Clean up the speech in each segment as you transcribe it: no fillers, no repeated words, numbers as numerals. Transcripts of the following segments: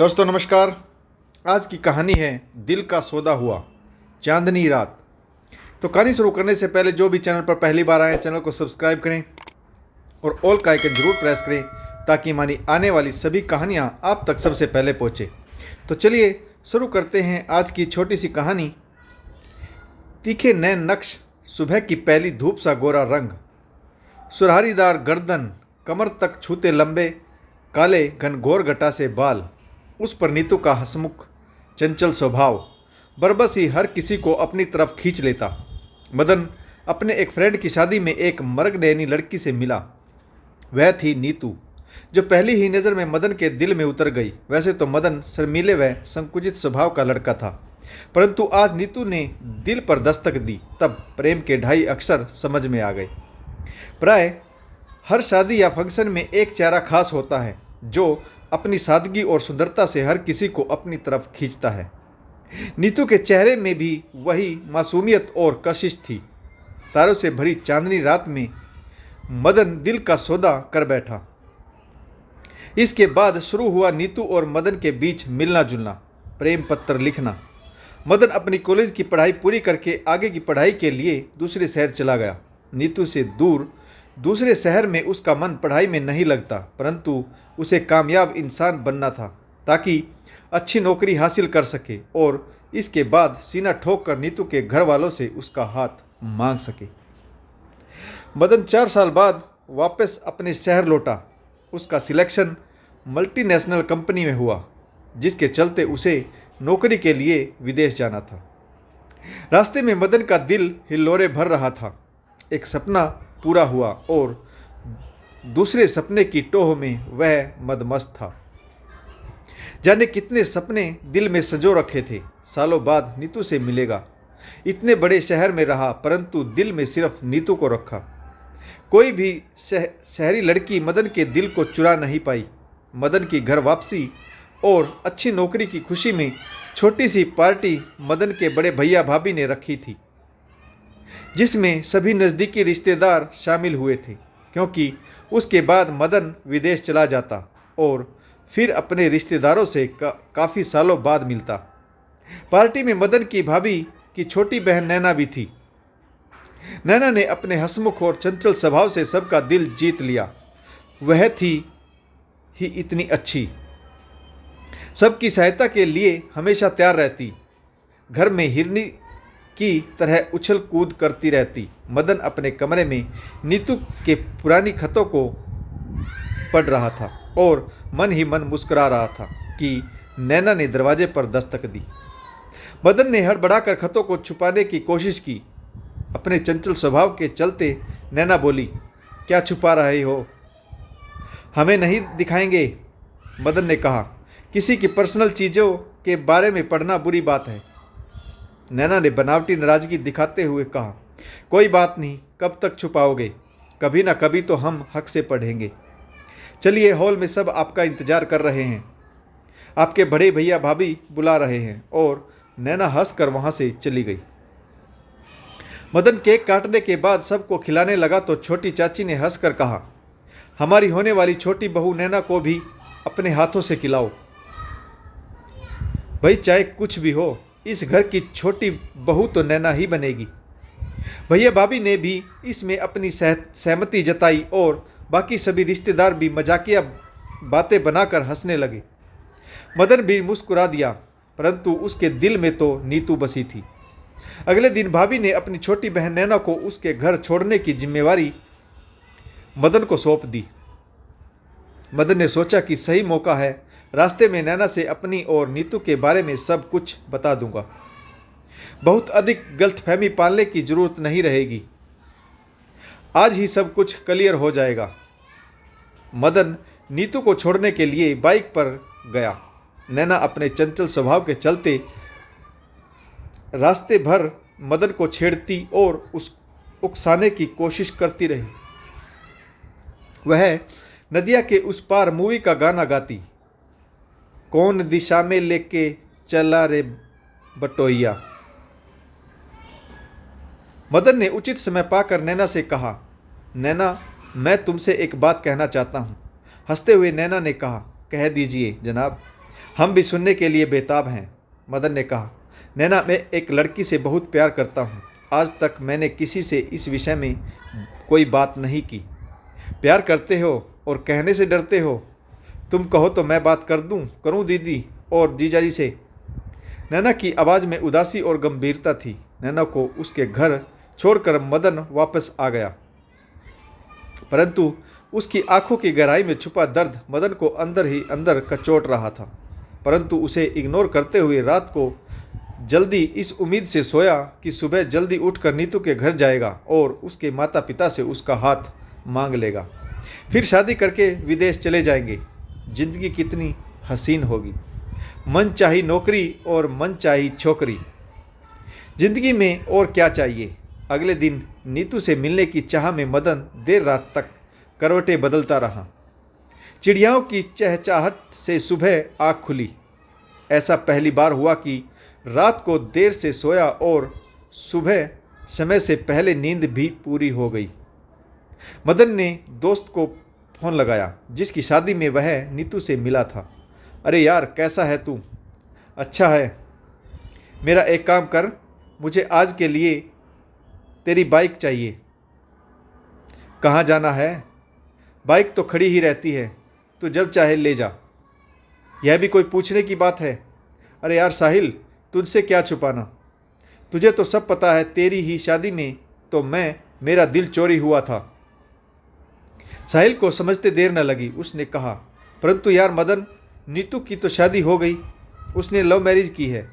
दोस्तों नमस्कार। आज की कहानी है दिल का सौदा हुआ चांदनी रात। तो कहानी शुरू करने से पहले जो भी चैनल पर पहली बार आए चैनल को सब्सक्राइब करें और ऑल का आइकन जरूर प्रेस करें ताकि हमारी आने वाली सभी कहानियां आप तक सबसे पहले पहुंचे। तो चलिए शुरू करते हैं आज की छोटी सी कहानी। तीखे नैन नक्श, सुबह की पहली धूप सा गोरा रंग, सुरहारीदार गर्दन, कमर तक छूते लंबे काले घनघोर गटासे बाल, उस पर नीतू का हंसमुख चंचल स्वभाव बरबस ही हर किसी को अपनी तरफ खींच लेता। मदन अपने एक फ्रेंड की शादी में एक मर्गनैनी लड़की से मिला। वह थी नीतू, जो पहली ही नज़र में मदन के दिल में उतर गई। वैसे तो मदन शर्मीले व संकुचित स्वभाव का लड़का था, परंतु आज नीतू ने दिल पर दस्तक दी तब प्रेम के ढाई अक्षर समझ में आ गए। प्राय हर शादी या फंक्शन में एक चेहरा खास होता है जो अपनी सादगी और सुंदरता से हर किसी को अपनी तरफ खींचता है। नीतू के चेहरे में भी वही मासूमियत और कशिश थी। तारों से भरी चांदनी रात में मदन दिल का सौदा कर बैठा। इसके बाद शुरू हुआ नीतू और मदन के बीच मिलना जुलना, प्रेम पत्र लिखना। मदन अपनी कॉलेज की पढ़ाई पूरी करके आगे की पढ़ाई के लिए दूसरे शहर चला गया। नीतू से दूर दूसरे शहर में उसका मन पढ़ाई में नहीं लगता, परंतु उसे कामयाब इंसान बनना था ताकि अच्छी नौकरी हासिल कर सके और इसके बाद सीना ठोक कर नीतू के घर वालों से उसका हाथ मांग सके। मदन 4 साल बाद वापस अपने शहर लौटा। उसका सिलेक्शन मल्टीनेशनल कंपनी में हुआ, जिसके चलते उसे नौकरी के लिए विदेश जाना था। रास्ते में मदन का दिल हिल्लोरे भर रहा था। एक सपना पूरा हुआ और दूसरे सपने की टोह में वह मदमस्त था। जाने कितने सपने दिल में संजो रखे थे। सालों बाद नीतू से मिलेगा। इतने बड़े शहर में रहा, परंतु दिल में सिर्फ नीतू को रखा। कोई भी शहरी लड़की मदन के दिल को चुरा नहीं पाई। मदन की घर वापसी और अच्छी नौकरी की खुशी में छोटी सी पार्टी मदन के बड़े भैया भाभी ने रखी थी, जिसमें सभी नज़दीकी रिश्तेदार शामिल हुए थे, क्योंकि उसके बाद मदन विदेश चला जाता और फिर अपने रिश्तेदारों से काफ़ी सालों बाद मिलता। पार्टी में मदन की भाभी की छोटी बहन नैना भी थी। नैना ने अपने हंसमुख और चंचल स्वभाव से सबका दिल जीत लिया। वह थी ही इतनी अच्छी, सबकी सहायता के लिए हमेशा तैयार रहती, घर में हिरनी की तरह उछल कूद करती रहती। मदन अपने कमरे में नीतू के पुरानी खतों को पढ़ रहा था और मन ही मन मुस्कुरा रहा था कि नैना ने दरवाजे पर दस्तक दी। मदन ने हड़बड़ाकर खतों को छुपाने की कोशिश की। अपने चंचल स्वभाव के चलते नैना बोली, क्या छुपा रहे हो, हमें नहीं दिखाएंगे? मदन ने कहा, किसी की पर्सनल चीज़ों के बारे में पढ़ना बुरी बात है। नैना ने बनावटी नाराजगी दिखाते हुए कहा, कोई बात नहीं, कब तक छुपाओगे, कभी ना कभी तो हम हक से पढ़ेंगे। चलिए, हॉल में सब आपका इंतजार कर रहे हैं, आपके बड़े भैया भाभी बुला रहे हैं। और नैना हंसकर वहां से चली गई। मदन केक काटने के बाद सबको खिलाने लगा तो छोटी चाची ने हंसकर कहा, हमारी होने वाली छोटी बहू नैना को भी अपने हाथों से खिलाओ। भाई, चाहे कुछ भी हो, इस घर की छोटी बहू तो नैना ही बनेगी। भैया भाभी ने भी इसमें अपनी सहमति जताई और बाकी सभी रिश्तेदार भी मजाकिया बातें बनाकर हंसने लगे। मदन भी मुस्कुरा दिया, परंतु उसके दिल में तो नीतू बसी थी। अगले दिन भाभी ने अपनी छोटी बहन नैना को उसके घर छोड़ने की जिम्मेवारी मदन को सौंप दी। मदन ने सोचा कि सही मौका है, रास्ते में नैना से अपनी और नीतू के बारे में सब कुछ बता दूंगा। बहुत अधिक गलतफहमी पालने की जरूरत नहीं रहेगी, आज ही सब कुछ क्लियर हो जाएगा। मदन नीतू को छोड़ने के लिए बाइक पर गया। नैना अपने चंचल स्वभाव के चलते रास्ते भर मदन को छेड़ती और उकसाने की कोशिश करती रही। वह नदिया के उस पार मूवी का गाना गाती, कौन दिशा में लेके चला रे बटोइया। मदन ने उचित समय पाकर नैना से कहा, नैना, मैं तुमसे एक बात कहना चाहता हूँ। हंसते हुए नैना ने कहा, कह दीजिए जनाब। हम भी सुनने के लिए बेताब हैं। मदन ने कहा, नैना, मैं एक लड़की से बहुत प्यार करता हूँ। आज तक मैंने किसी से इस विषय में कोई बात नहीं की। प्यार करते हो और कहने से डरते हो। तुम कहो तो मैं बात करूँ दीदी और जीजाजी से। नैना की आवाज़ में उदासी और गंभीरता थी। नैना को उसके घर छोड़कर मदन वापस आ गया, परंतु उसकी आंखों की गहराई में छुपा दर्द मदन को अंदर ही अंदर कचोट रहा था। परंतु उसे इग्नोर करते हुए रात को जल्दी इस उम्मीद से सोया कि सुबह जल्दी उठकर नीतू के घर जाएगा और उसके माता पिता से उसका हाथ मांग लेगा। फिर शादी करके विदेश चले जाएंगे। जिंदगी कितनी हसीन होगी। मन चाही नौकरी और मन चाही छोकरी। जिंदगी में और क्या चाहिए। अगले दिन नीतू से मिलने की चाह में मदन देर रात तक करवटें बदलता रहा। चिड़ियाओं की चहचहाहट से सुबह आँख खुली। ऐसा पहली बार हुआ कि रात को देर से सोया और सुबह समय से पहले नींद भी पूरी हो गई। मदन ने दोस्त को फ़ोन लगाया जिसकी शादी में वह नीतू से मिला था। अरे यार, कैसा है तू? अच्छा है। मेरा एक काम कर, मुझे आज के लिए तेरी बाइक चाहिए। कहाँ जाना है? बाइक तो खड़ी ही रहती है, तू जब चाहे ले जा। यह भी कोई पूछने की बात है? अरे यार साहिल, तुझसे क्या छुपाना। तुझे तो सब पता है। तेरी ही शादी में तो मेरा दिल चोरी हुआ था। साहिल को समझते देर न लगी। उसने कहा, परंतु यार मदन, नीतू की तो शादी हो गई। उसने लव मैरिज की है।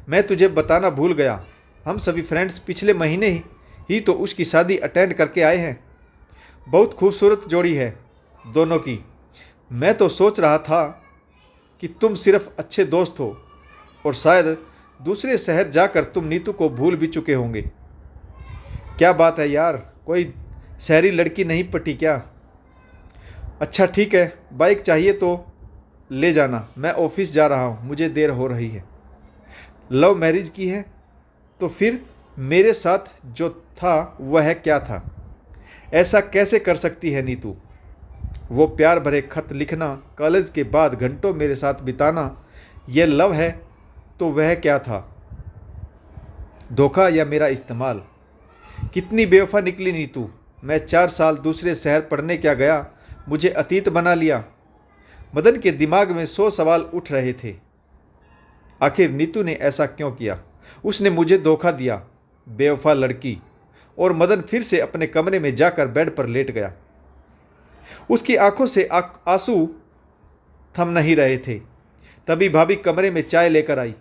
मैं तुझे बताना भूल गया। हम सभी फ्रेंड्स पिछले महीने ही तो उसकी शादी अटेंड करके आए हैं। बहुत खूबसूरत जोड़ी है दोनों की। मैं तो सोच रहा था कि तुम सिर्फ अच्छे दोस्त हो और शायद दूसरे शहर जाकर तुम नीतू को भूल भी चुके होंगे। क्या बात है यार, कोई शहरी लड़की नहीं पटी क्या? अच्छा ठीक है, बाइक चाहिए तो ले जाना। मैं ऑफिस जा रहा हूँ, मुझे देर हो रही है। लव मैरिज की है तो फिर मेरे साथ जो था वह क्या था? ऐसा कैसे कर सकती है नीतू? वो प्यार भरे खत लिखना, कॉलेज के बाद घंटों मेरे साथ बिताना, यह लव है तो वह क्या था? धोखा या मेरा इस्तेमाल? कितनी बेवफा निकली नीतू। मैं 4 साल दूसरे शहर पढ़ने क्या गया, मुझे अतीत बना लिया। मदन के दिमाग में 100 सवाल उठ रहे थे। आखिर नीतू ने ऐसा क्यों किया? उसने मुझे धोखा दिया, बेवफा लड़की। और मदन फिर से अपने कमरे में जाकर बेड पर लेट गया। उसकी आंखों से आंसू थम नहीं रहे थे। तभी भाभी कमरे में चाय लेकर आई।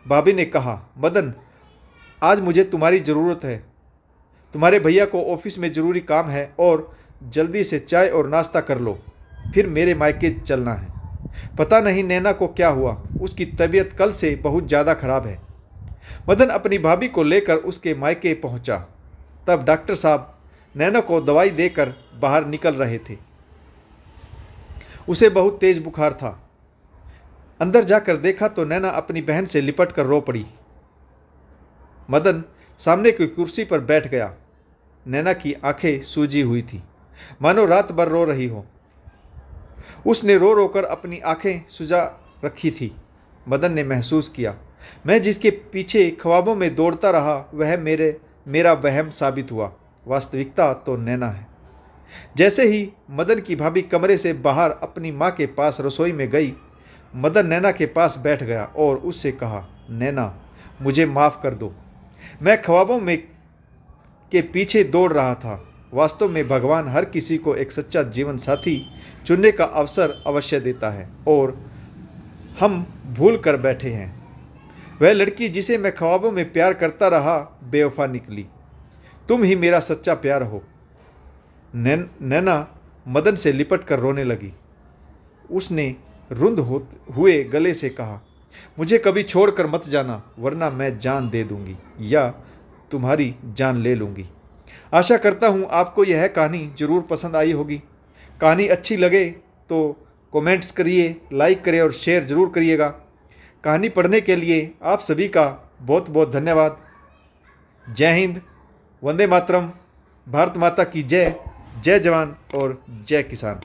भाभी ने कहा, मदन, आज मुझे तुम्हारी ज़रूरत है। तुम्हारे भैया को ऑफिस में ज़रूरी काम है और जल्दी से चाय और नाश्ता कर लो, फिर मेरे मायके चलना है। पता नहीं नैना को क्या हुआ, उसकी तबीयत कल से बहुत ज़्यादा खराब है। मदन अपनी भाभी को लेकर उसके मायके पहुंचा। तब डॉक्टर साहब नैना को दवाई देकर बाहर निकल रहे थे। उसे बहुत तेज बुखार था। अंदर जाकर देखा तो नैना अपनी बहन से लिपट कर रो पड़ी। मदन सामने की कुर्सी पर बैठ गया। नैना की आंखें सूजी हुई थी, मानो रात भर रो रही हो। उसने रो रो कर अपनी आंखें सुजा रखी थी। मदन ने महसूस किया, मैं जिसके पीछे ख्वाबों में दौड़ता रहा वह मेरा वहम साबित हुआ। वास्तविकता तो नैना है। जैसे ही मदन की भाभी कमरे से बाहर अपनी माँ के पास रसोई में गई, मदन नैना के पास बैठ गया और उससे कहा, नैना, मुझे माफ़ कर दो। मैं ख्वाबों में के पीछे दौड़ रहा था। वास्तव में भगवान हर किसी को एक सच्चा जीवन साथी चुनने का अवसर अवश्य देता है और हम भूल कर बैठे हैं। वह लड़की जिसे मैं ख्वाबों में प्यार करता रहा बेवफा निकली। तुम ही मेरा सच्चा प्यार हो। नैना मदन से लिपट कर रोने लगी। उसने रुंध हुए गले से कहा, मुझे कभी छोड़कर मत जाना, वरना मैं जान दे दूंगी या तुम्हारी जान ले लूंगी। आशा करता हूँ आपको यह कहानी ज़रूर पसंद आई होगी। कहानी अच्छी लगे तो कमेंट्स करिए, लाइक करें और शेयर ज़रूर करिएगा। कहानी पढ़ने के लिए आप सभी का बहुत बहुत धन्यवाद। जय हिंद, वंदे मातरम, भारत माता की जय। जय जवान और जय किसान।